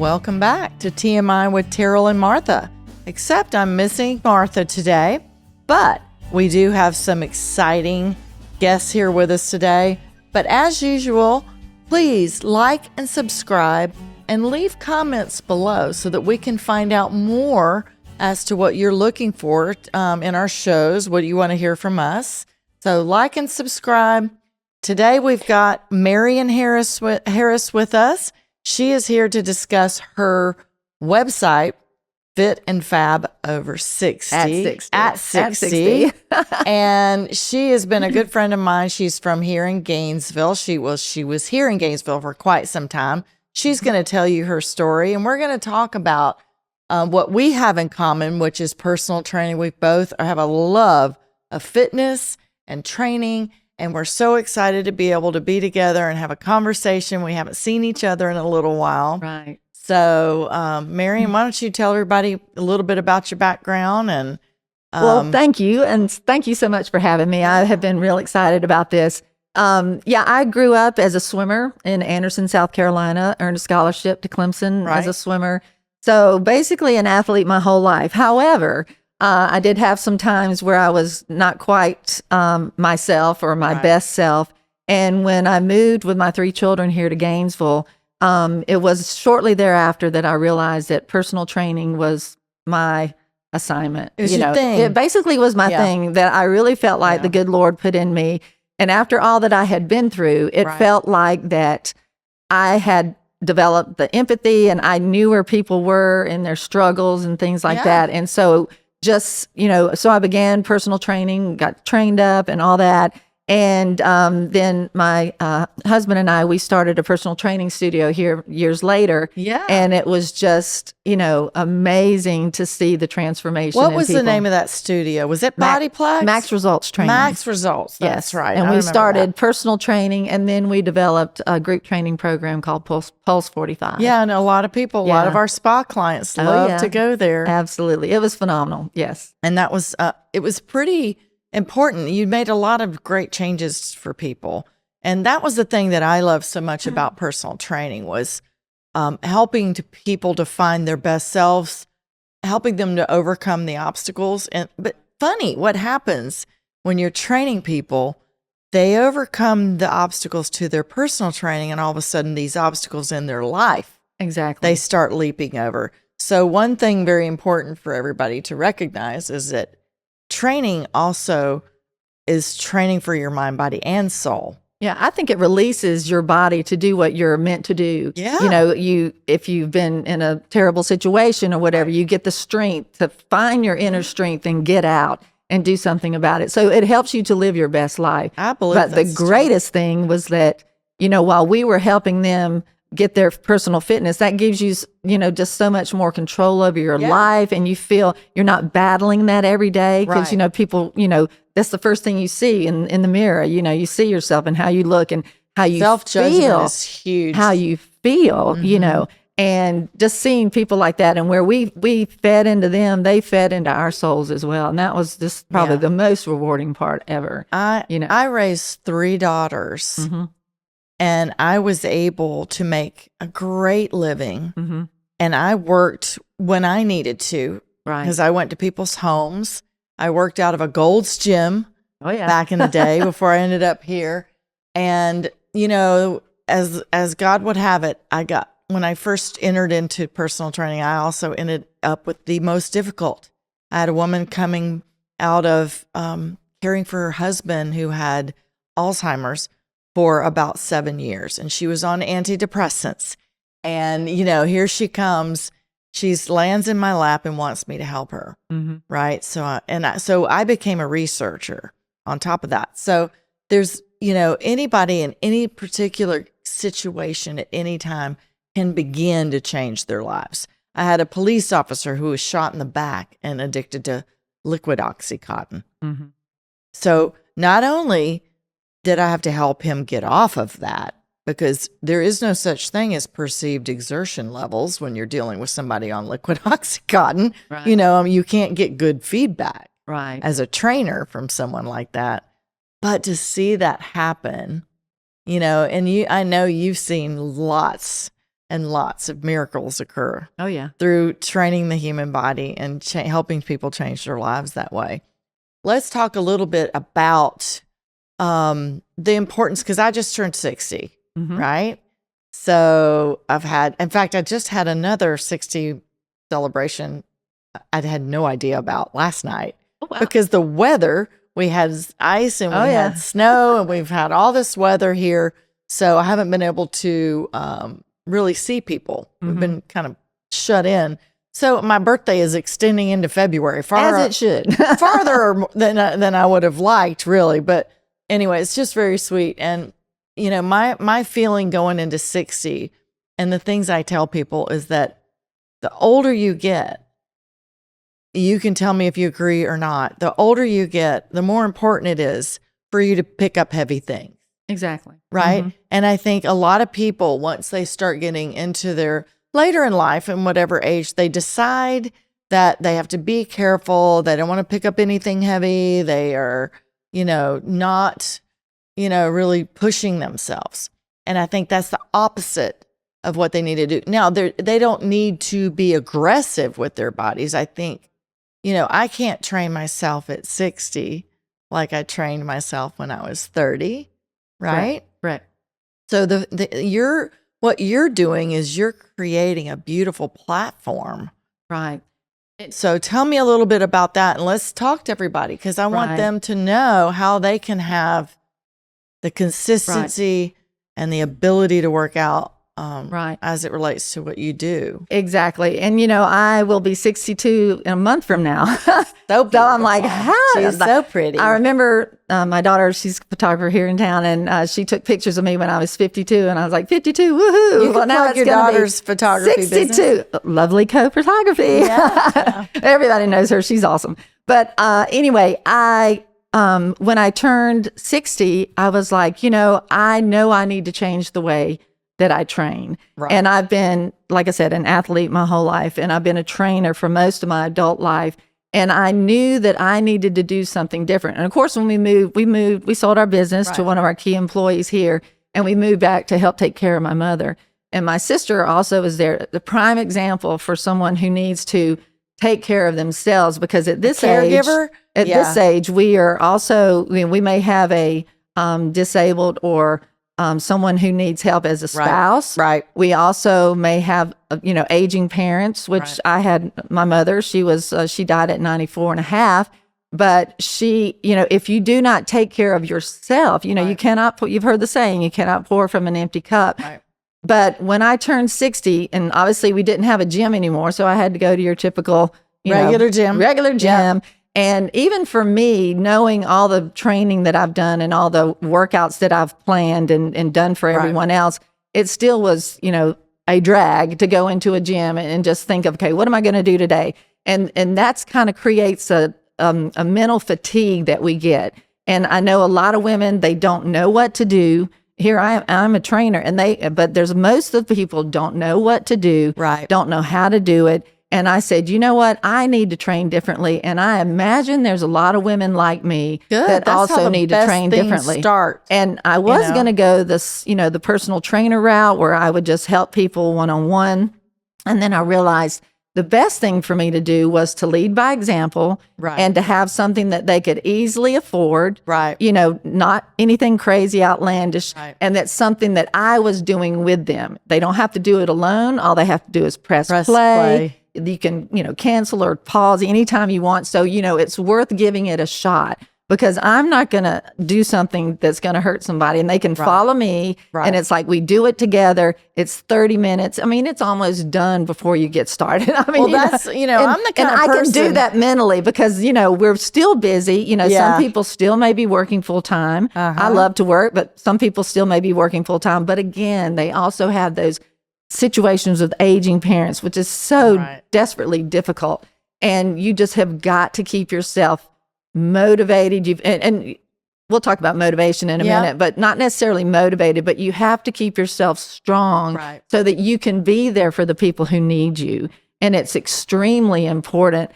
welcome back to TMI with Terrell and Martha. Except I'm missing Martha today, but we do have some exciting guests here with us today. But as usual, please like and subscribe and leave comments below so that we can find out more as to what you're looking for in our shows, what you want to hear from us. So like and subscribe. Today we've got Marian Harris with us. She is here to discuss her website, Fit and Fab over 60. At 60. And she has been a good friend of mine. She's from here in Gainesville. She was here in Gainesville for quite some time. She's going to tell you her story, and we're going to talk about what we have in common, which is personal training. We both have a love of fitness and training, and we're so excited to be able to be together and have a conversation. We haven't seen each other in a little while. Right. So, Marian, why don't you tell everybody a little bit about your background? And well, thank you. And thank you so much for having me. I have been real excited about this. I grew up as a swimmer in Anderson, South Carolina, earned a scholarship to Clemson as a swimmer. So basically an athlete my whole life. However, I did have some times where I was not quite myself or my best self. And when I moved with my 3 children here to Gainesville, it was shortly thereafter that I realized that personal training was my assignment. It was your thing. It basically was my thing that I really felt like the good Lord put in me. And after all that I had been through, it felt like that I had developed the empathy and I knew where people were in their struggles and things like that. And so so I began personal training, got trained up and all that. And then my husband and we started a personal training studio here years later. Yeah. And it was just, amazing to see the transformation. What was the name of that studio? Was it Bodyplex? Max Results Training. Max Results. That's right. And we started personal training, and then we developed a group training program called Pulse 45. Yeah, and a lot of of our spa clients love to go there. Absolutely. It was phenomenal. Yes. And that was, it was pretty important. You made a lot of great changes for people. And that was the thing that I love so much about personal training was helping people to find their best selves, helping them to overcome the obstacles. But funny, what happens when you're training people, they overcome the obstacles to their personal training, and all of a sudden these obstacles in their life, they start leaping over. So one thing very important for everybody to recognize is that training also is training for your mind, body, and soul. Yeah, I think it releases your body to do what you're meant to do. Yeah. If you've been in a terrible situation or whatever, you get the strength to find your inner strength and get out and do something about it. So it helps you to live your best life. I believe But the greatest thing was that, while we were helping them get their personal fitness, that gives you, just so much more control over your life, and you feel you're not battling that every day because, people, that's the first thing you see in the mirror. You see yourself and how you look and how you Self-judgment is huge. How you feel, and just seeing people like that, and where we fed into them, they fed into our souls as well. And that was just probably the most rewarding part ever. I raised 3 daughters. And I was able to make a great living. And I worked when I needed to. Because I went to people's homes. I worked out of a Gold's Gym back in the day before I ended up here. And, as God would have it, when I first entered into personal training, I also ended up with the most difficult. I had a woman coming out of caring for her husband who had Alzheimer's for about 7 years, and she was on antidepressants. And, here she comes. She lands in my lap and wants me to help her. Right. So I became a researcher on top of that. So there's, anybody in any particular situation at any time can begin to change their lives. I had a police officer who was shot in the back and addicted to liquid Oxycontin. So not only did I have to help him get off of that, because there is no such thing as perceived exertion levels when you're dealing with somebody on liquid Oxycontin. You can't get good feedback as a trainer from someone like that. But to see that happen, and I know you've seen lots and lots of miracles occur. Oh, yeah. Through training the human body and helping people change their lives that way. Let's talk a little bit about the importance, because I just turned 60, right? So in fact, I just had another 60 celebration I had no idea about last night. Oh, wow. Because the weather, we had ice and we had snow and we've had all this weather here. So I haven't been able to really see people. We've been kind of shut in. So my birthday is extending into February. As it should. Farther than I would have liked, really. But anyway, it's just very sweet. And, you know, my feeling going into 60 and the things I tell people is that the older you get, you can tell me if you agree or not, the older you get, the more important it is for you to pick up heavy things. Exactly. Right? And I think a lot of people, once they start getting into their later in life and whatever age, they decide that they have to be careful. They don't want to pick up anything heavy. They are, not, really pushing themselves. And I think that's the opposite of what they need to do. Now, they don't need to be aggressive with their bodies. I think, I can't train myself at 60 like I trained myself when I was 30, right? Right. So what you're doing is you're creating a beautiful platform. Right. So tell me a little bit about that, and let's talk to everybody, because I want them to know how they can have the consistency and the ability to work out as it relates to what you do. Exactly. And, I will be 62 in a month from now. So I'm like, how? She's so pretty. I remember my daughter, she's a photographer here in town, and she took pictures of me when I was 52, and I was like, 52, woohoo. You can plug your daughter's photography 62. business. Lovely co-photography. Yeah. Everybody knows her. She's awesome. But anyway, when I turned 60, I was like, I know I need to change the way that I train. Right. And I've been, like I said, an athlete my whole life, and I've been a trainer for most of my adult life. And I knew that I needed to do something different. And of course, when we sold our business to one of our key employees here, and we moved back to help take care of my mother. And my sister also was there, the prime example for someone who needs to take care of themselves, because at this age, we are also, we may have a disabled or someone who needs help as a spouse. Right. We also may have, aging parents, which I had my mother. She died at 94 and a half. But she, if you do not take care of yourself, you cannot you've heard the saying, you cannot pour from an empty cup. Right. But when I turned 60, and obviously we didn't have a gym anymore, so I had to go to your typical regular gym. Yep. And even for me, knowing all the training that I've done and all the workouts that I've planned and done for everyone else, it still was, a drag to go into a gym and just think of, okay, what am I going to do today? And that's kind of creates a mental fatigue that we get. And I know a lot of women, they don't know what to do. Here I'm a trainer, but there's most of the people don't know what to do, don't know how to do it. And I said, you know what? I need to train differently. And I imagine there's a lot of women like me that also need to train differently. And I was going to go the personal trainer route where I would just help people one-on-one. And then I realized the best thing for me to do was to lead by example and to have something that they could easily afford, not anything crazy, outlandish. And that's something that I was doing with them. They don't have to do it alone. All they have to do is press play. You can, cancel or pause anytime you want. So, it's worth giving it a shot, because I'm not going to do something that's going to hurt somebody, and they can follow me. And it's like, we do it together. It's 30 minutes. I mean, it's almost done before you get started. I mean, I'm the kind of person. I can do that mentally because, we're still busy. Some people still may be working full time. I love to work, but some people still may be working full time. But again, they also have those situations with aging parents, which is so desperately difficult. And you just have got to keep yourself motivated. And we'll talk about motivation in a minute, but not necessarily motivated, but you have to keep yourself strong so that you can be there for the people who need you. And it's extremely important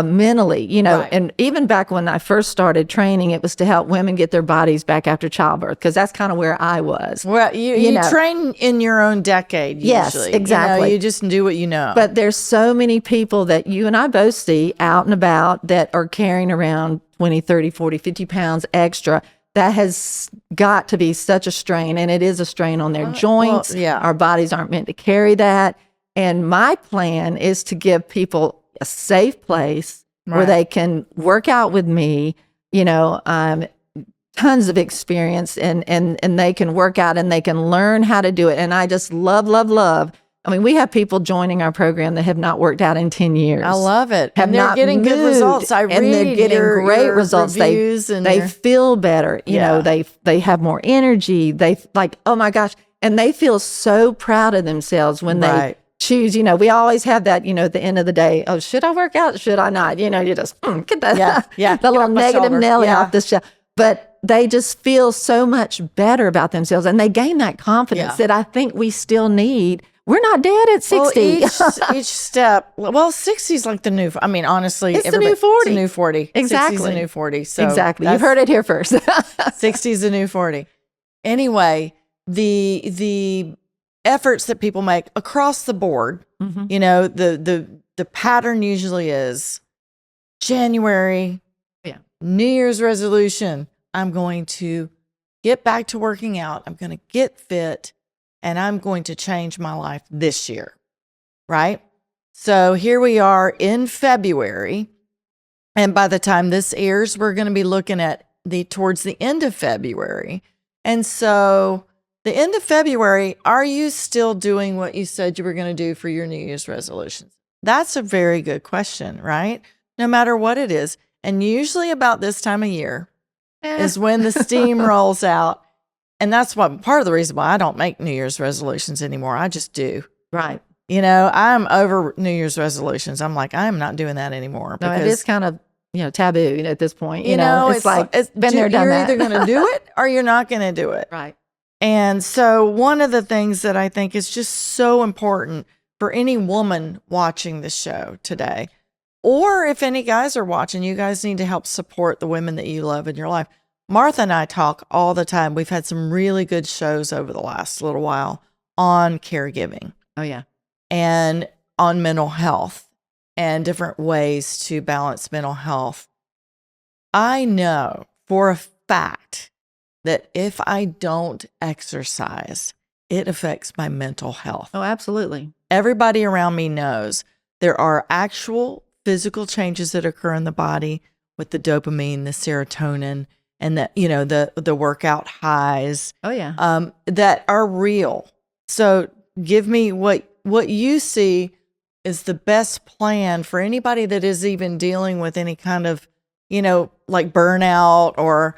mentally, and even back when I first started training, it was to help women get their bodies back after childbirth, because that's kind of where I was. Well, you train in your own decade, usually. Yes, exactly. You just do what you know. But there's so many people that you and I both see out and about that are carrying around 20, 30, 40, 50 pounds extra. That has got to be such a strain, and it is a strain on their joints. Well, yeah. Our bodies aren't meant to carry that. And my plan is to give people a safe place where they can work out with me, tons of experience, and they can work out and they can learn how to do it. And I just love. I mean, we have people joining our program that have not worked out in 10 years. I love it. And they're getting good results. And they're getting great results. They feel better. You know, they have more energy. They oh my gosh. And they feel so proud of themselves when they choose. We always have that, at the end of the day, oh, should I work out? Should I not? You just get that, the little negative Nelly off the shelf. But they just feel so much better about themselves, and they gain that confidence that I think we still need. We're not dead at 60. Well, each step. Well, 60 is like the new. I mean, honestly, it's the new 40. It's the new 40. Exactly. 60 is the new 40. So exactly. You've heard it here first. 60 is the new 40. Anyway, the efforts that people make across the board, the pattern usually is January, New Year's resolution. I'm going to get back to working out. I'm going to get fit, and I'm going to change my life this year. Right? So here we are in February. And by the time this airs, we're going to be looking at towards the end of February. And so the end of February, are you still doing what you said you were going to do for your New Year's resolutions? That's a very good question, right? No matter what it is. And usually about this time of year is when the steam rolls out. And that's what part of the reason why I don't make New Year's resolutions anymore. I just do. Right. I'm over New Year's resolutions. I'm like, I'm not doing that anymore. No, it is kind of, taboo at this point. It's like, it's been there, done that. You're either going to do it or you're not going to do it. Right. And so one of the things that I think is just so important for any woman watching the show today, or if any guys are watching, you guys need to help support the women that you love in your life. Martha and I talk all the time. We've had some really good shows over the last little while on caregiving. Oh, yeah. And on mental health and different ways to balance mental health. I know for a fact that if I don't exercise, it affects my mental health. Oh, absolutely. Everybody around me knows there are actual physical changes that occur in the body with the dopamine, the serotonin, and the workout highs. Oh, yeah. That are real. So give me what you see is the best plan for anybody that is even dealing with any kind of, like burnout or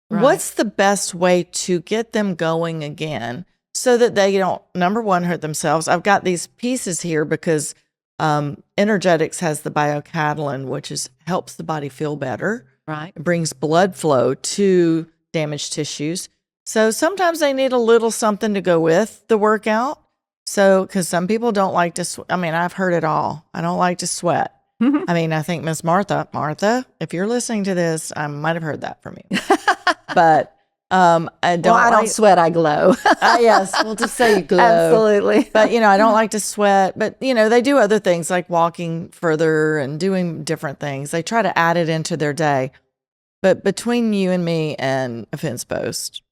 what's the best way to get them going again so that they don't, number one, hurt themselves. I've got these pieces here because energetics has the biocatalyst, which helps the body feel better. Right. It brings blood flow to damaged tissues. So sometimes they need a little something to go with the workout. So, because some people don't like to, I've heard it all. I don't like to sweat. I think Miss Martha, if you're listening to this, I might have heard that from you. But I don't sweat, I glow. Yes, we'll just say you glow. Absolutely. But, I don't like to sweat. But, they do other things like walking further and doing different things. They try to add it into their day. But between you and me and Offense Post,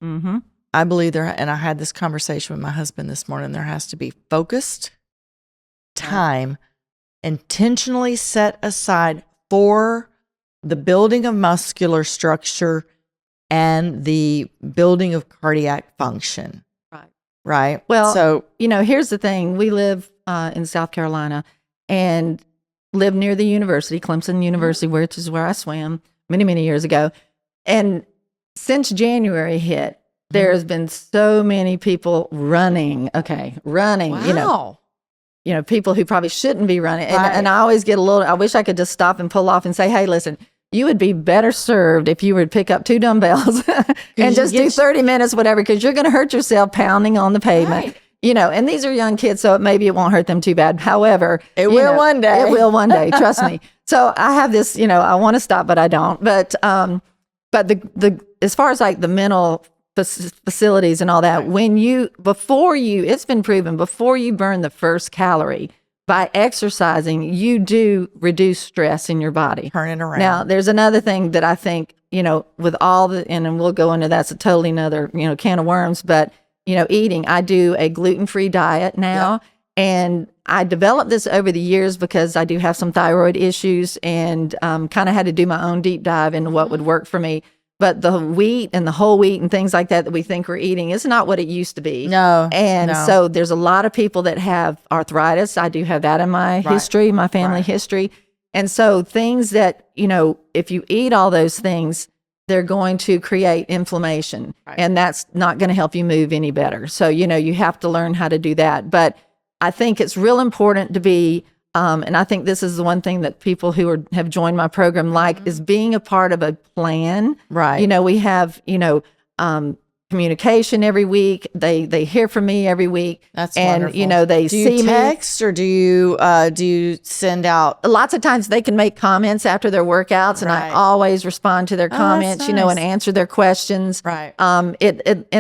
I believe and I had this conversation with my husband this morning, there has to be focused time intentionally set aside for the building of muscular structure and the building of cardiac function. Right. Well, so, here's the thing. We live in South Carolina and live near the university, Clemson University, which is where I swam many, many years ago. And since January hit, there's been so many people running. Wow. People who probably shouldn't be running. Right. And I always get I wish I could just stop and pull off and say, hey, listen, you would be better served if you would pick up 2 dumbbells and just do 30 minutes, whatever, because you're going to hurt yourself pounding on the pavement. Right. and these are young kids, so maybe it won't hurt them too bad. However, it will one day. It will one day. Trust me. So I have this, I want to stop, but I don't. But the as far as like the mental facilities and all that, it's been proven, before you burn the first calorie, by exercising, you do reduce stress in your body. Turn it around. Now, there's another thing that I think, with all and we'll go into that's a totally another, can of worms, but, eating. I do a gluten-free diet now. Yep. And I developed this over the years because I do have some thyroid issues and kind of had to do my own deep dive into what would work for me. But the wheat and the whole wheat and things like that we think we're eating is not what it used to be. No. So there's a lot of people that have arthritis. I do have that in my history, my family history. And so things that, if you eat all those things, they're going to create inflammation. Right. And that's not going to help you move any better. So, you have to learn how to do that. But I think it's real important to be and I think this is the one thing that people who have joined my program is being a part of a plan. Right. We have, communication every week. They hear from me every week. That's and, wonderful. They see me. Do you text or do you send out? Lots of times they can make comments after their workouts, and I always respond to their comments, nice. And answer their questions. Right. And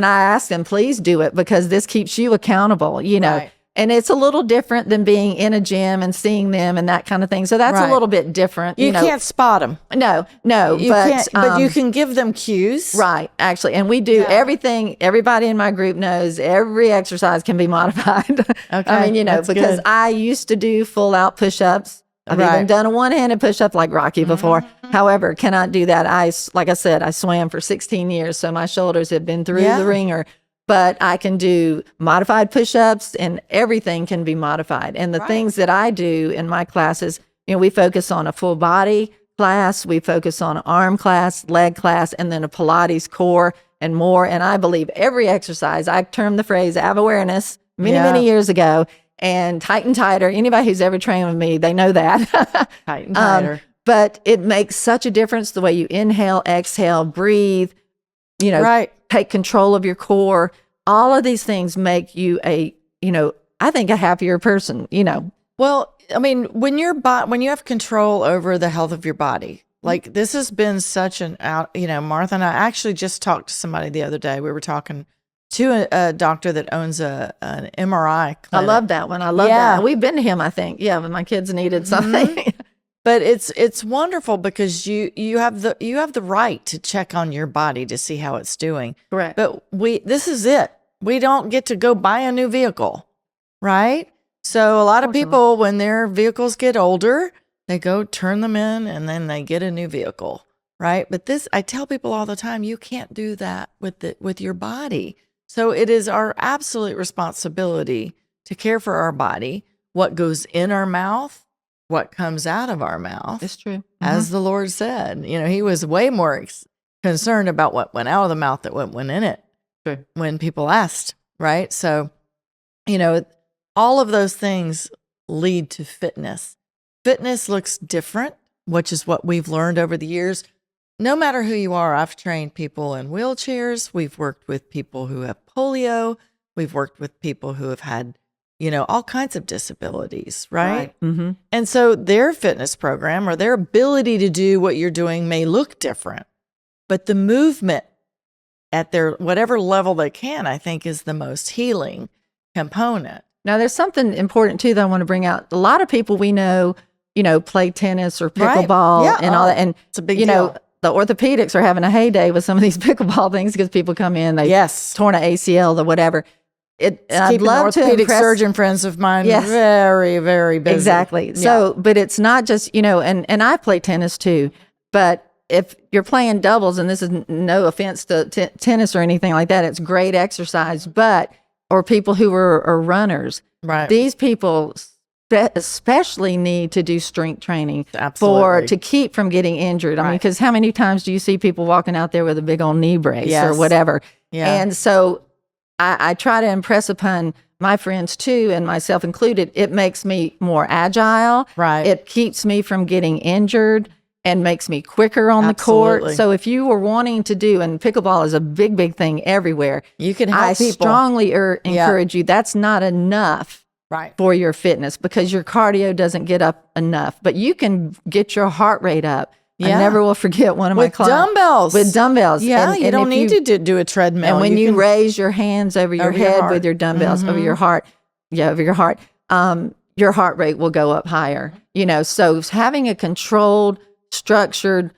I ask them, please do it, because this keeps you accountable, Right. And it's a little different than being in a gym and seeing them and that kind of thing. So that's a little bit different. You can't spot them. No, but you can give them cues. Right, actually. And we do everything. Everybody in my group knows every exercise can be modified. Okay. I mean, because good. I used to do full out push-ups. I've even done a one-handed push-up like Rocky before. However, cannot do that. Like I said, I swam for 16 years, so my shoulders have been through the ringer. But I can do modified push-ups, and everything can be modified. And the things that I do in my classes, we focus on a full body class, we focus on an arm class, leg class, and then a Pilates core and more. And I believe every exercise, I termed the phrase ab awareness many years ago, and tight and tighter. Anybody who's ever trained with me, they know that. Tight and tighter. But it makes such a difference the way you inhale, exhale, breathe, take control of your core. All of these things make you I think a happier person, Well, I mean, when you have control over the health of your body, like this has been such Martha and I actually just talked to somebody the other day. We were talking to a doctor that owns an MRI clinic. I love that one. I love that. We've been to him, I think. Yeah, when my kids needed something. But it's wonderful because you have the right to check on your body to see how it's doing. Correct. But this is it. We don't get to go buy a new vehicle, right? So a lot of people, when their vehicles get older, they go turn them in and then they get a new vehicle, right? But I tell people all the time, you can't do that with your body. So it is our absolute responsibility to care for our body, what goes in our mouth, what comes out of our mouth. It's true. As the Lord said, he was way more concerned about what went out of the mouth than what went in it. True. When people asked, right? So, all of those things lead to fitness. Fitness looks different, which is what we've learned over the years. No matter who you are, I've trained people in wheelchairs. We've worked with people who have polio. We've worked with people who have had all kinds of disabilities, right? Mm-hmm. And so their fitness program or their ability to do what you're doing may look different, but the movement at their whatever level they can, I think, is the most healing component. Now, there's something important too that I want to bring out. A lot of people we know, play tennis or pickleball and all that, and it's a big deal. The orthopedics are having a heyday with some of these pickleball things because people come in, they torn an ACL or whatever. I'd love orthopedic surgeon friends of mine very, very busy. Exactly. So, but it's not just, and I play tennis too, but if you're playing doubles, and this is no offense to tennis or anything like that, it's great exercise, or people who are runners, right? These people especially need to do strength training to keep from getting injured. I mean, because how many times do you see people walking out there with a big old knee brace or whatever? Yeah. And so I try to impress upon my friends too, and myself included, it makes me more agile. Right. It keeps me from getting injured. and makes me quicker on the court. So if you were wanting to do, and pickleball is a big, big thing everywhere. You can help people. I strongly encourage you. That's not enough for your fitness because your cardio doesn't get up enough. But you can get your heart rate up. I never will forget one of my clients. With dumbbells. Yeah, you don't need to do a treadmill. And when you raise your hands over your head with your dumbbells over your heart, over your heart, your heart rate will go up higher. So having a controlled, structured,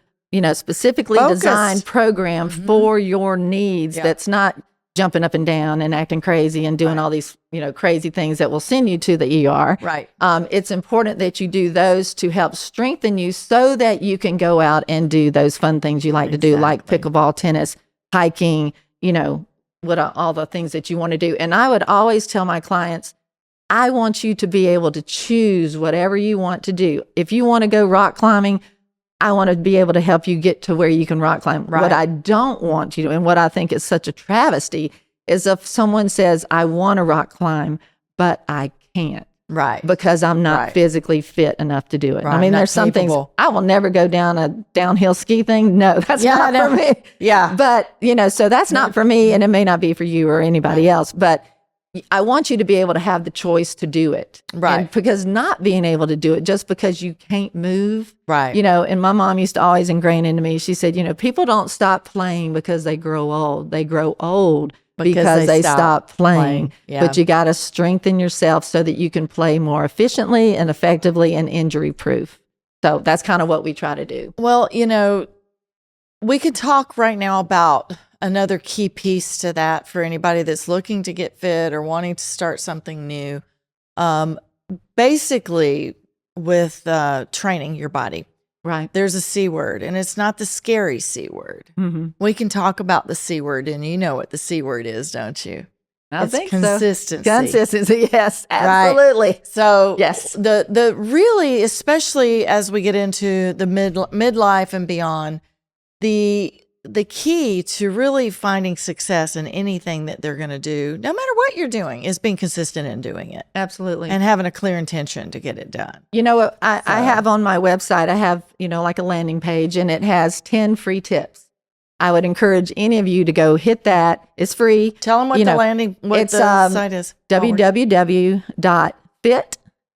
specifically designed program for your needs that's not jumping up and down and acting crazy and doing all these, crazy things that will send you to the ER. Right. It's important that you do those to help strengthen you so that you can go out and do those fun things you like to do, like pickleball, tennis, hiking, all the things that you want to do. And I would always tell my clients, I want you to be able to choose whatever you want to do. If you want to go rock climbing, I want to be able to help you get to where you can rock climb. Right. What I don't want you to, and what I think is such a travesty, is if someone says, I want to rock climb, but I can't. Right. Because I'm not physically fit enough to do it. Right. I mean, there's some things, I will never go down a downhill ski thing. No, that's not for me. Yeah. But, so that's not for me, and it may not be for you or anybody else. But I want you to be able to have the choice to do it. Right. And because not being able to do it just because you can't move. Right. And my mom used to always ingrain into me, she said, people don't stop playing because they grow old. They grow old because they stop playing. Yeah. But you got to strengthen yourself so that you can play more efficiently and effectively and injury proof. So that's kind of what we try to do. Well, we could talk right now about another key piece to that for anybody that's looking to get fit or wanting to start something new. Basically, with training your body, there's a C word, and it's not the scary C word. Mm-hmm. We can talk about the C word, and you know what the C word is, don't you? I think consistency. So. Consistency, yes, absolutely. Right. So yes, the really, especially as we get into the midlife and beyond, the key to really finding success in anything that they're going to do, no matter what you're doing, is being consistent in doing it. Absolutely. And having a clear intention to get it done. I have on my website, I have, like a landing page, and it has 10 free tips. I would encourage any of you to go hit that. It's free. Tell them what the site is. www.fit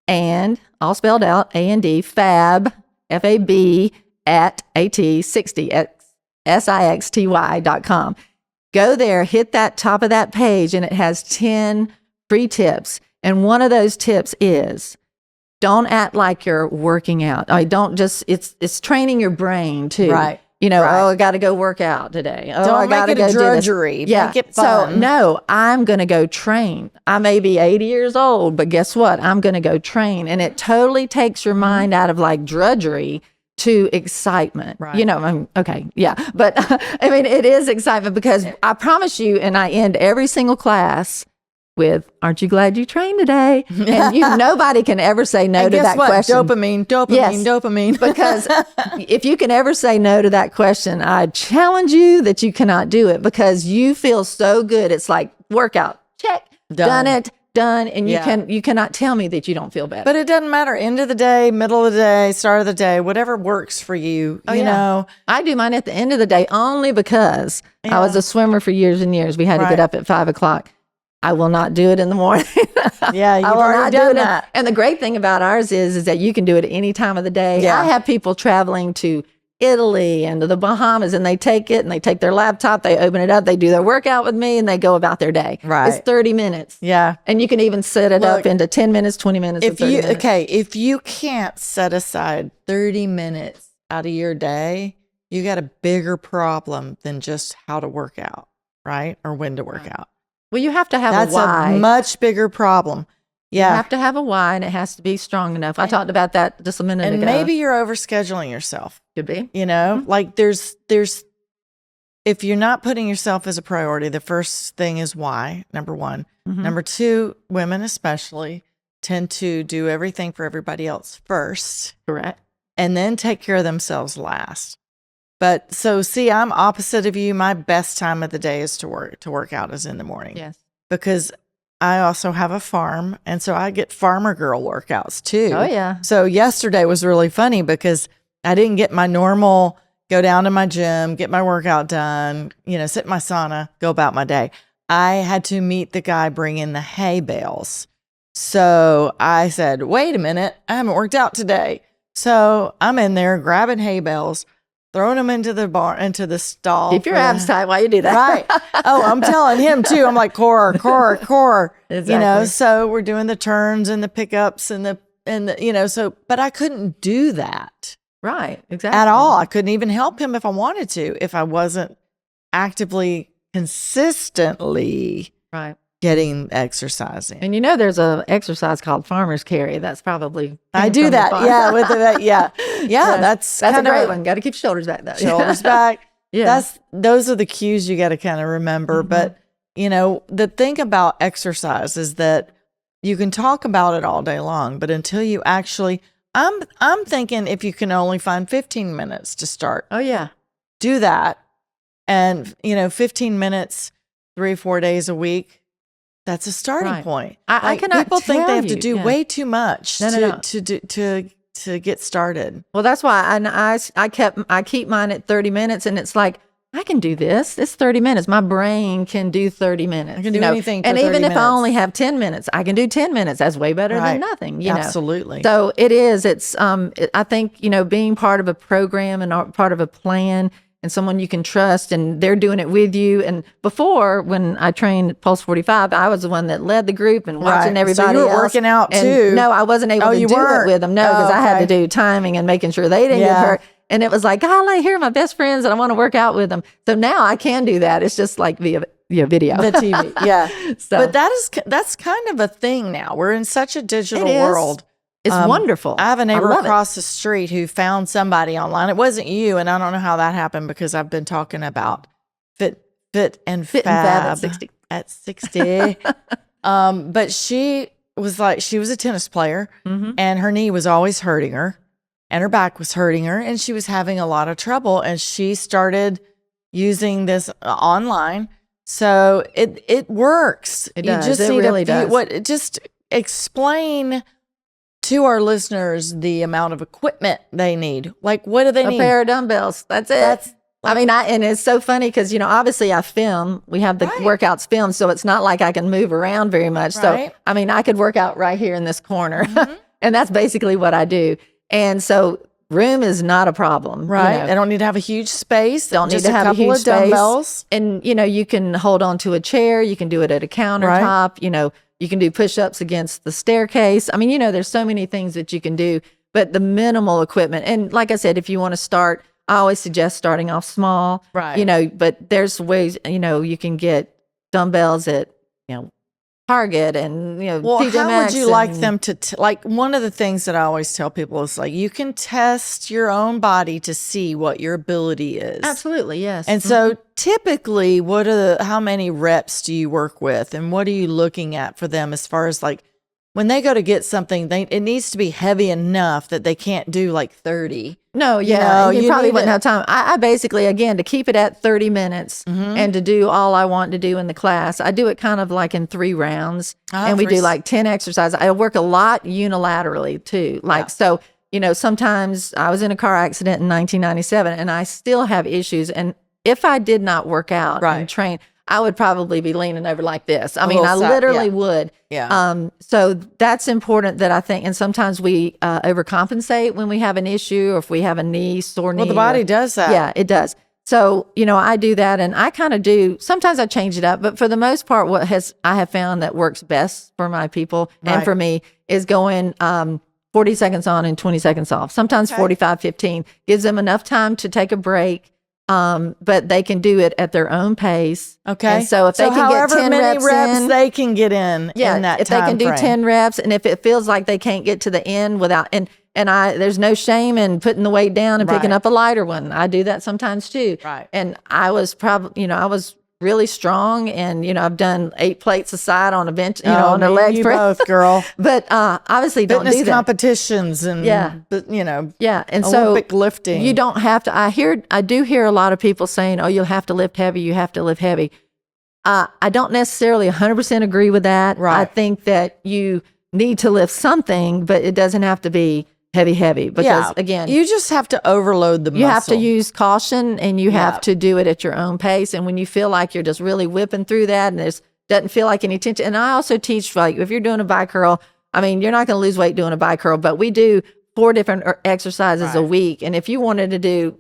and, all spelled out, A-N-D, Fab, F-A-B, at A-T, 60, SIXTY.com. Go there, hit that top of that page, and it has 10 free tips. And one of those tips is, don't act like you're working out. Don't just, it's training your brain too. Right. Oh, I got to go work out today. Oh, I got to go drudgery. Yeah. Make it fun. So no, I'm going to go train. I may be 80 years old, but guess what? I'm going to go train. And it totally takes your mind out of like drudgery to excitement. Right. Okay. Yeah. But I mean, it is excitement because I promise you, and I end every single class with, aren't you glad you trained today? And nobody can ever say no to that question. Dopamine. Because if you can ever say no to that question, I challenge you that you cannot do it because you feel so good. It's like workout, check, done it. Done, and you cannot tell me that you don't feel better. But it doesn't matter. End of the day, middle of the day, start of the day, whatever works for you. You know, I do mine at the end of the day only because I was a swimmer for years and years. We had to get up at 5 o'clock. I will not do it in the morning. Yeah, you've already done that. And the great thing about ours is that you can do it any time of the day. Yeah. I have people traveling to Italy and to the Bahamas, and they take it and they take their laptop, they open it up, they do their workout with me, and they go about their day. Right. It's 30 minutes. Yeah. And you can even set it up into 10 minutes, 20 minutes, if 30 minutes. Okay, if you can't set aside 30 minutes out of your day, you got a bigger problem than just how to work out, right? Or when to work out. Well, you have to have That's a why. a much bigger problem. Yeah. You have to have a why, and it has to be strong enough. I talked about that just a minute ago. And maybe you're overscheduling yourself. Could be. Like there's if you're not putting yourself as a priority, the first thing is why, number one. Mm-hmm. Number two, women especially tend to do everything for everybody else first. Correct. And then take care of themselves last. But so see, I'm opposite of you. My best time of the day is to work out is in the morning. Yes. Because I also have a farm, and so I get farmer girl workouts too. Oh, yeah. So yesterday was really funny because I didn't get my normal go down to my gym, get my workout done, sit in my sauna, go about my day. I had to meet the guy bringing the hay bales. So I said, wait a minute, I haven't worked out today. So I'm in there grabbing hay bales, throwing them into the bar, into the stall. Keep your abs tight while you do that. Right. Oh, I'm telling him too. I'm like, core. Exactly. So we're doing the turns and the pickups and but I couldn't do that. Right. Exactly. At all. I couldn't even help him if I wanted to, if I wasn't actively, consistently getting exercising. And there's a exercise called farmer's carry. That's probably I do that. Yeah, with that's a great one. Got to keep shoulders back though. Shoulders back. Yeah, those are the cues you got to kind of remember. Mm-hmm. But the thing about exercise is that you can talk about it all day long, but until you actually, I'm thinking if you can only find 15 minutes to start. Oh yeah, do that, and 15 minutes, 3-4 days a week. That's a starting point. I cannot people tell think they have to you. do way too much No. to get started. Well, that's why I keep mine at 30 minutes, and it's like I can do this. It's 30 minutes. My brain can do 30 minutes. I can do anything. For and 30 even minutes. if I only have 10 minutes, I can do 10 minutes. That's way better than nothing. Absolutely. So it is. It's. I think being part of a program and part of a plan. And someone you can trust, and they're doing it with you. And before, when I trained at Pulse 45, I was the one that led the group and watching everybody so you were else. working out and too. No, I wasn't able to do it with them. No, because I had to do timing and making sure they didn't get hurt. And it was like, golly, here are my best friends, and I want to work out with them. So now I can do that. It's just like via video, the TV. Yeah. So, but that's kind of a thing now. We're in such a digital world. It's wonderful. I have a neighbor across the street who found somebody online. It wasn't you, and I don't know how that happened because I've been talking about Fit and Fab at 60. But she was a tennis player, and her knee was always hurting her, and her back was hurting her, and she was having a lot of trouble. And she started using this online. So it works. It does. You just it really does. Just explain to our listeners the amount of equipment they need. Like, what do they need? A pair of dumbbells. That's it. And it's so funny because, obviously I film. We have the workouts filmed, so it's not like I can move around very much. Right. So, I could work out right here in this corner. And that's basically what I do. And so room is not a problem. Right. I don't need to have a huge space. Don't need just to have a couple huge of dumbbells. Space. And, you can hold on to a chair. You can do it at a countertop. You can do push-ups against the staircase. There's so many things that you can do, but the minimal equipment. And like I said, if you want to start, I always suggest starting off small. Right. But there's ways, you can get dumbbells at, Target and, well, TJ how Maxx would you like them to, like, one of the things that I always tell people is like, you can test your own body to see what your ability is. Absolutely. Yes. And so typically how many reps do you work with, and what are you looking at for them as far as like, when they go to get something, it needs to be heavy enough that they can't do like 30. No, yeah. You probably wouldn't have time. I basically, again, to keep it at 30 minutes and to do all I want to do in the class, I do it kind of like in 3 rounds. And we do like 10 exercises. I work a lot unilaterally too. So, sometimes I was in a car accident in 1997 and I still have issues. And if I did not work out and train, I would probably be leaning over like this. I literally would. Yeah. So that's important that I think, and sometimes we overcompensate when we have an issue or if we have a sore knee. Well, the body does that. Yeah, it does. So, I do that, and I kind of do, sometimes I change it up, but for the most part, I have found that works best for my people and for me is going 40 seconds on and 20 seconds off. Sometimes 45, 15 gives them enough time to take a break. But they can do it at their own pace. Okay. And so if they can get 10 many reps in, they can get in that if time they can do frame. 10 reps, and if it feels like they can't get to the end without, and there's no shame in putting the weight down and picking up a lighter one. I do that sometimes too. Right. And I was probably, I was really strong, and I've done 8 plates a side on a bench, on a leg press. Both, girl. But obviously don't do fitness that. competitions and and Olympic lifting. You don't have to. I do hear a lot of people saying, "Oh, you'll have to lift heavy. You have to lift heavy." I don't necessarily 100% agree with that. Right. I think that you need to lift something, but it doesn't have to be heavy. Because again, you just have to overload the muscle. You have to use caution, and you have to do it at your own pace. And when you feel like you're just really whipping through that and there's doesn't feel like any tension. And I also teach, like, if you're doing a bicep curl, I mean, you're not going to lose weight doing a bicep curl, but we do 4 different exercises a week. And if you wanted to do,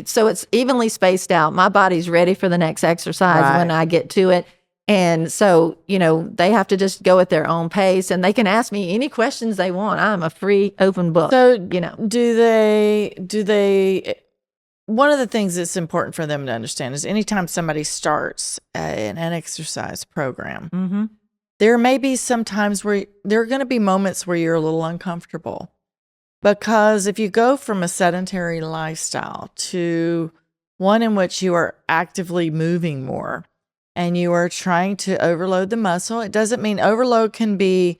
so it's evenly spaced out. My body's ready for the next exercise when I get to it. And so, they have to just go at their own pace, and they can ask me any questions they want. I'm a free open book. So, do they, one of the things that's important for them to understand is anytime somebody starts an exercise program, there may be some times where there are going to be moments where you're a little uncomfortable. Because if you go from a sedentary lifestyle to one in which you are actively moving more and you are trying to overload the muscle, it doesn't mean overload can be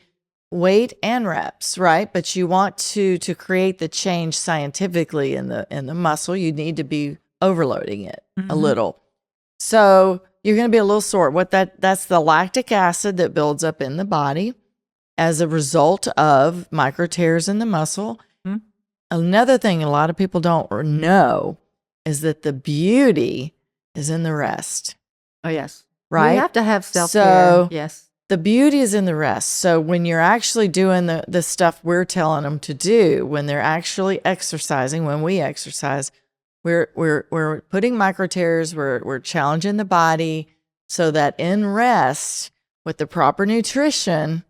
weight and reps, right? But you want to create the change scientifically in the muscle, you need to be overloading it a little. So you're going to be a little sore. That's the lactic acid that builds up in the body as a result of micro tears in the muscle. Another thing a lot of people don't know is that the beauty is in the rest. Oh, yes. Right? You have to have self-care. So yes. The beauty is in the rest. So when you're actually doing the stuff we're telling them to do, when they're actually exercising, when we exercise, we're putting micro tears, we're challenging the body so that in rest with the proper nutrition,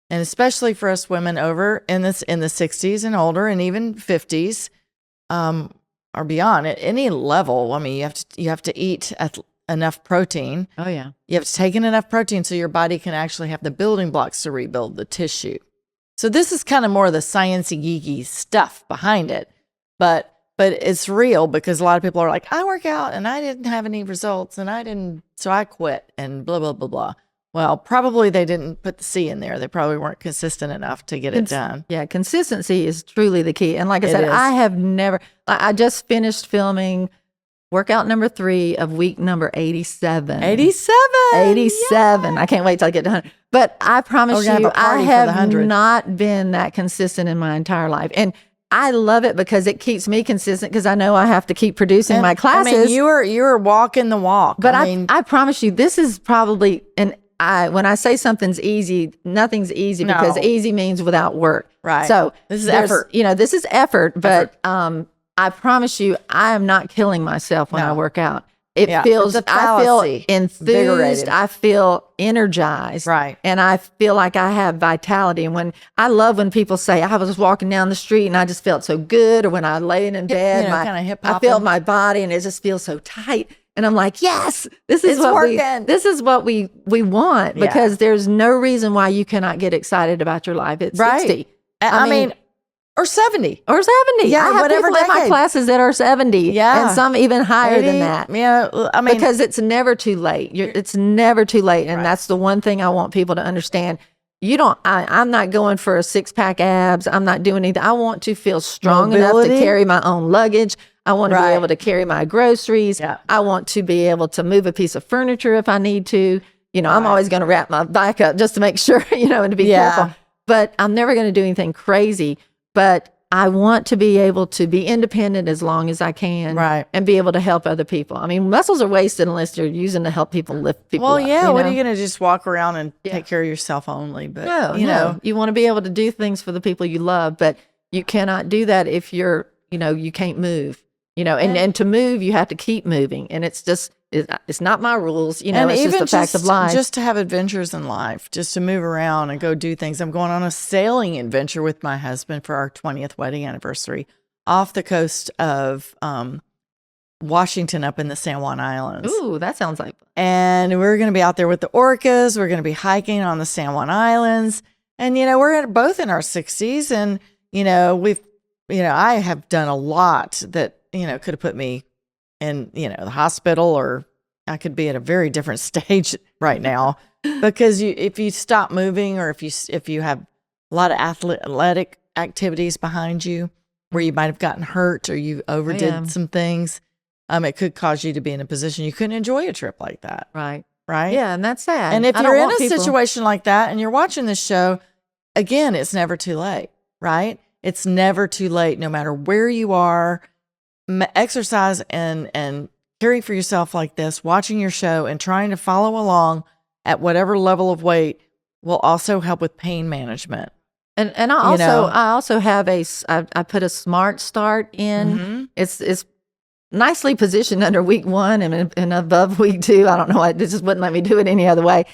and especially for us women over in the 60s and older, and even 50s, or beyond at any level. I mean, you have to eat enough protein. Oh yeah, you have to take in enough protein so your body can actually have the building blocks to rebuild the tissue. So this is kind of more the sciencey, geeky stuff behind it, but it's real because a lot of people are like, I work out and I didn't have any results, and so I quit and blah blah blah blah. Well, probably they didn't put the C in there. They probably weren't consistent enough to get it done. Yeah, consistency is truly the key. And like I said, I just finished filming workout number 3 of week number 87. 87. I can't wait till I get to 100. But I promise you, I have not been that consistent in my entire life. And I love it because it keeps me consistent because I know I have to keep producing my classes. I mean, you were walking the walk. But I promise you, this is probably when I say something's easy, nothing's easy because easy means without work. Right. So this is effort. This is effort, but I promise you, I am not killing myself when I work out. I feel enthused. I feel energized. Right. And I feel like I have vitality. And I love when people say, I was just walking down the street and I just felt so good. Or when I laid in bed, I felt my body and it just feels so tight. And I'm like, yes, this is what we want because there's no reason why you cannot get excited about your life at 60. I mean, or 70. Or 70. Yeah, I have whatever people in my classes that are 70. Yeah. And some even higher 80, than that. Yeah. I mean, because it's never too late. It's never too late. And that's the one thing I want people to understand. I'm not going for a 6-pack abs. I'm not doing anything. I want to feel strong enough to carry my own luggage. I want to be able to carry my groceries. Yeah. I want to be able to move a piece of furniture if I need to. I'm always going to wrap my bike up just to make sure, and to be careful. But I'm never going to do anything crazy. But I want to be able to be independent as long as I can, and be able to help other people. I mean, muscles are wasted unless you're using to help people lift people up. Well, yeah, what are you going to just walk around and take care of yourself only? But no, you want to be able to do things for the people you love, but you cannot do that if you're, you can't move. And to move, you have to keep moving, and it's just. It's not my rules, and it's just the fact of life. Just to have adventures in life, just to move around and go do things. I'm going on a sailing adventure with my husband for our 20th wedding anniversary off the coast of Washington up in the San Juan Islands. Ooh, that sounds like fun. And we're going to be out there with the orcas. We're going to be hiking on the San Juan Islands. And, we're both in our 60s. And, I have done a lot that, could have put me in, the hospital, or I could be at a very different stage right now because if you stop moving, or if you have a lot of athletic activities behind you where you might have gotten hurt or you overdid some things, it could cause you to be in a position you couldn't enjoy a trip like that. Right. Right. Yeah. And that's sad. And if you're in a situation like that and you're watching this show, again, it's never too late. Right. It's never too late, no matter where you are. Exercise and caring for yourself like this, watching your show and trying to follow along at whatever level of weight will also help with pain management. And I also have I put a Smart Start in. It's nicely positioned under week 1 and above week 2. I don't know why it just wouldn't let me do it any other way.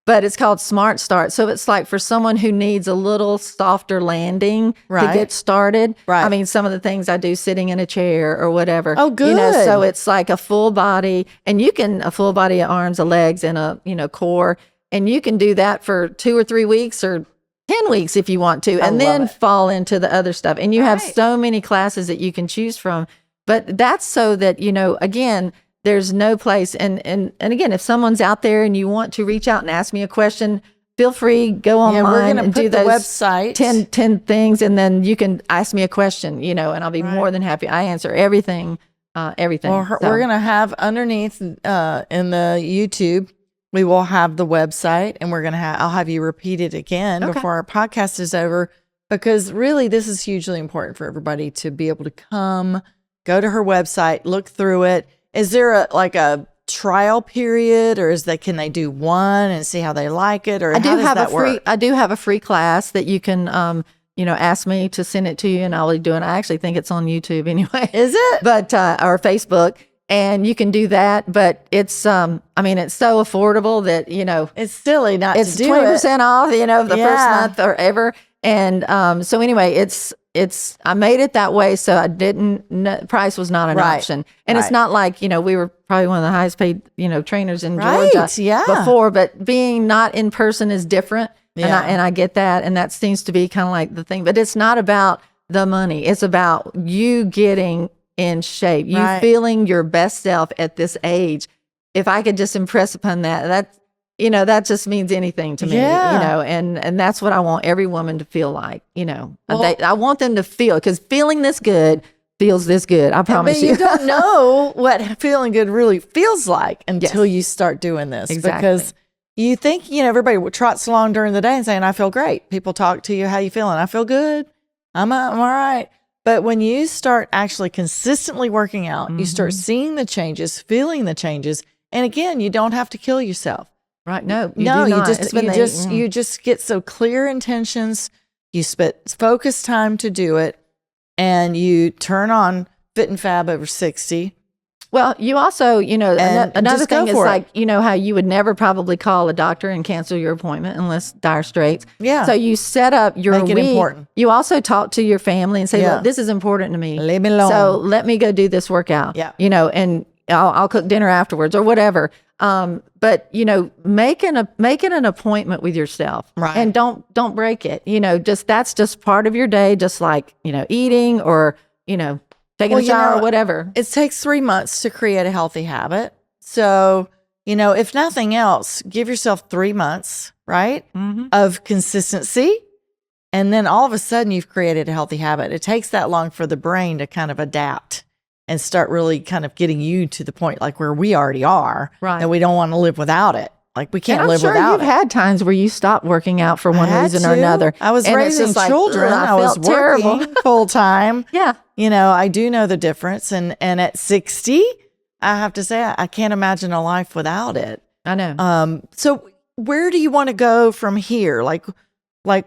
But it's called Smart Start. So it's like for someone who needs a little softer landing to get started. Right. I mean, some of the things I do sitting in a chair or whatever. Oh, good. So it's like a full body, and you can, a full body of arms, of legs, and a, core. And you can do that for 2 or 3 weeks or 10 weeks if you want to, and then fall into the other stuff. And you have so many classes that you can choose from. But that's so that, again, there's no place. And again, if someone's out there and you want to reach out and ask me a question, feel free, go online and do those website 10 things. And then you can ask me a question, and I'll be more than happy. I answer everything. Well, we're going to have underneath in the YouTube, we will have the website, and I'll have you repeat it again before our podcast is over, because really this is hugely important for everybody to be able to go to her website, look through it. Is there a trial period, or can they do one and see how they like it, or how does that work? I do have a free class that you can ask me to send it to you, and I'll be doing. I actually think it's on YouTube anyway. Is it? But or Facebook, and you can do that. But it's it's so affordable that it's silly not to do it. It's 20% off. The first month or ever. And so anyway, it's I made it that way so I didn't price was not an option. And it's not like, we were probably one of the highest paid, trainers in Georgia before, but being not in person is different. Yeah. And I get that. And that seems to be kind of like the thing, but it's not about the money. It's about you getting in shape, you feeling your best self at this age. If I could just impress upon that that just means anything to me, and that's what I want every woman to feel like, I want them to feel, because feeling this good feels this good. I promise you. You don't know what feeling good really feels like until you start doing this. Exactly. Because you think, everybody trots along during the day and saying, I feel great. People talk to you, how you feeling? I feel good. I'm all right. But when you start actually consistently working out, you start seeing the changes, feeling the changes. And again, you don't have to kill yourself. Right. No, you just get so clear intentions. You spend focused time to do it, and you turn on Fit Fab over 60. Well, you also, another thing is like, how you would never probably call a doctor and cancel your appointment unless dire straits. Yeah. So you set up your week. Make it important. You also talk to your family and say, look, this is important to me. Leave me alone. So let me go do this workout. Yeah. And I'll cook dinner afterwards or whatever. But make an appointment with yourself, and don't break it. That's just part of your day, just like eating or taking a shower or whatever. It takes 3 months to create a healthy habit. So if nothing else, give yourself 3 months, right, of consistency, and then all of a sudden you've created a healthy habit. It takes that long for the brain to kind of adapt and start really kind of getting you to the point like where we already are, that we don't want to live without it. Like we can't live without it. I'm sure you've had times where you stopped working out for one reason or another. I was raising children. I was working full time. Yeah. I do know the difference. And at 60, I have to say, I can't imagine a life without it. I know. So where do you want to go from here? Like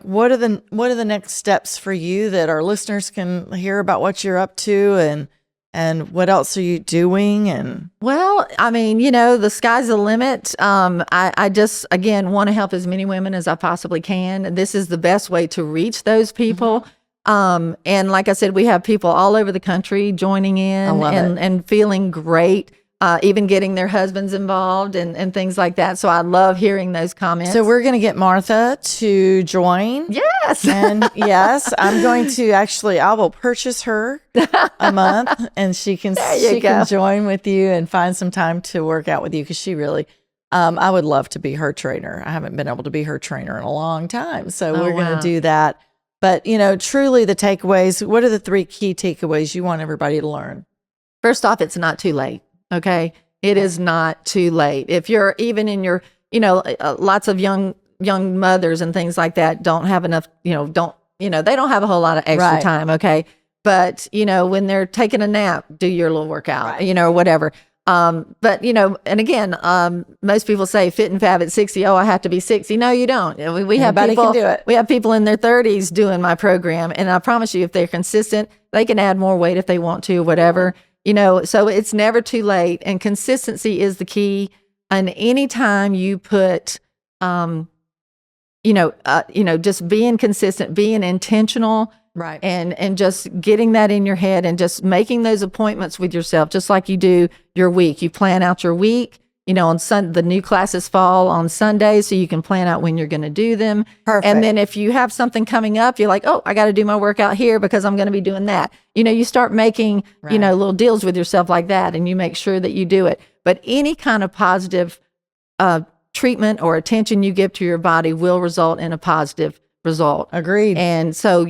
what are the next steps for you that our listeners can hear about what you're up to, and what else are you doing? And well, the sky's the limit. I just, again, want to help as many women as I possibly can. This is the best way to reach those people. And like I said, we have people all over the country joining in and feeling great. Even getting their husbands involved and things like that. So I love hearing those comments. So we're going to get Martha to join. Yes. And yes, I'm going to I will purchase her a month, and she can join with you and find some time to work out with you, because she really, I would love to be her trainer. I haven't been able to be her trainer in a long time. So we're going to do that. But, truly the takeaways, what are the 3 key takeaways you want everybody to learn? First off, it's not too late. Okay. It is not too late. If you're even in your, lots of young mothers and things like that don't have enough, don't they don't have a whole lot of extra time. Okay. But, when they're taking a nap, do your little workout, or whatever. But, and again, most people say fit and fab at 60. Oh, I have to be 60. No, you don't. We have people, can do it. We have people in their 30s doing my program. And I promise you, if they're consistent, they can add more weight if they want to, whatever, so it's never too late. And consistency is the key. And anytime you put, just being consistent, being intentional, right, and just getting that in your head and just making those appointments with yourself, just like you do your week. You plan out your week. On the new classes fall on Sundays, so you can plan out when you're going to do them. Perfect. And then if you have something coming up, you're like, oh, I got to do my workout here because I'm going to be doing that. You start making, little deals with yourself like that, and you make sure that you do it. But any kind of positive treatment or attention you give to your body will result in a positive result. Agreed. And so,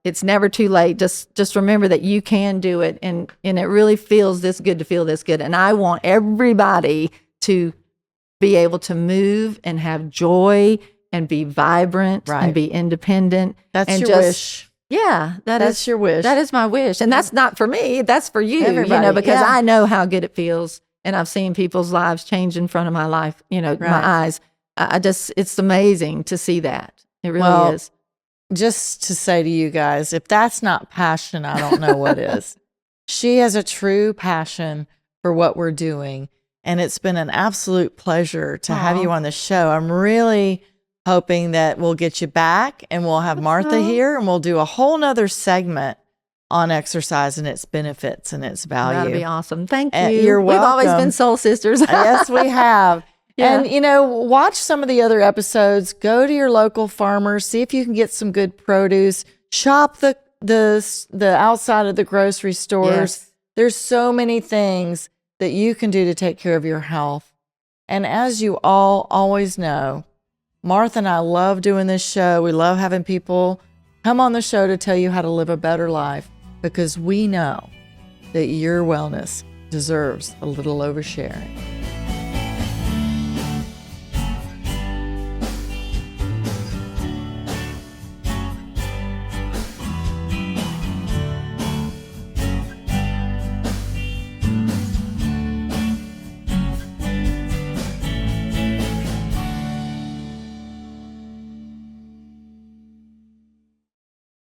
it's never too late. Just remember that you can do it. And it really feels this good to feel this good. And I want everybody to be able to move and have joy and be vibrant and be independent. That's your wish. Yeah. That's your wish. That is my wish. And that's not for me. That's for you, because I know how good it feels. And I've seen people's lives change in front of my life, my eyes. It's amazing to see that. It really is. Just to say to you guys, if that's not passion, I don't know what is. She has a true passion for what we're doing. And it's been an absolute pleasure to have you on the show. I'm really hoping that we'll get you back and we'll have Martha here and we'll do a whole nother segment on exercise and its benefits and its value. That'd be awesome. Thank you. You're welcome. We've always been soul sisters. Yes, we have. Yeah. And, watch some of the other episodes. Go to your local farmer. See if you can get some good produce. Shop the outside of the grocery stores. Yes. There's so many things that you can do to take care of your health. And as you all always know, Martha and I love doing this show. We love having people come on the show to tell you how to live a better life, because we know that your wellness deserves a little oversharing.